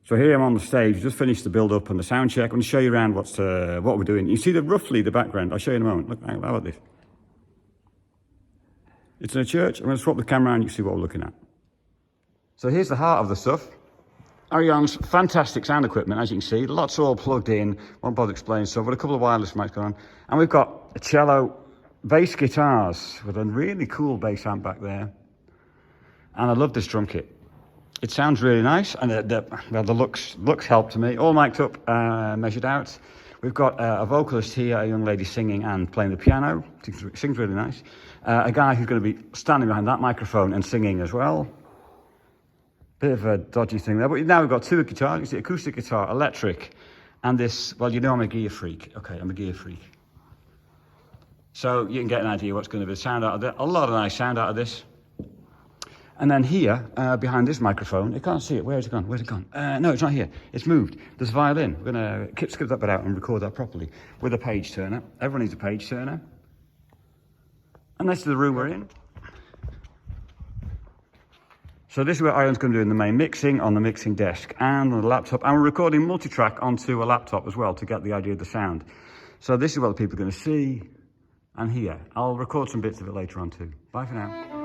So here I'm on the stage, just finished the build-up and the sound check. I'm going to show you around what we're doing. You see roughly the background. I'll show you in a moment. Look, how about this? It's in a church. I'm going to swap the camera and you can see what we're looking at. So here's the heart of the stuff. Arjan's fantastic sound equipment, as you can see. Lots all plugged in. Won't bother explaining stuff. We've got a couple of wireless mics going on. And we've got a cello, bass guitars with a really cool bass amp back there. And I love this drum kit. It sounds really nice, and the looks help to me. All mic'd up, measured out. We've got a vocalist here, a young lady singing and playing the piano. Sings really nice. A guy who's going to be standing behind that microphone and singing as well. Bit of a dodgy thing there, but now we've got two guitars. You see, acoustic guitar, electric, and this. Well, you know I'm a gear freak. Okay, I'm a gear freak. So you can get an idea what's going to be the sound out of it. A lot of nice sound out of this. And then here, behind this microphone, you can't see it. Where's it gone? Where's it gone? No, it's not here. It's moved. There's a violin. We're going to skip that bit out and record that properly with a page turner. Everyone needs a page turner. And this is the room we're in. So this is what Arjan's going to do in the main mixing, on the mixing desk and on the laptop. And we're recording multi-track onto a laptop as well to get the idea of the sound. So this is what the people are going to see and hear. I'll record some bits of it later on too. Bye for now.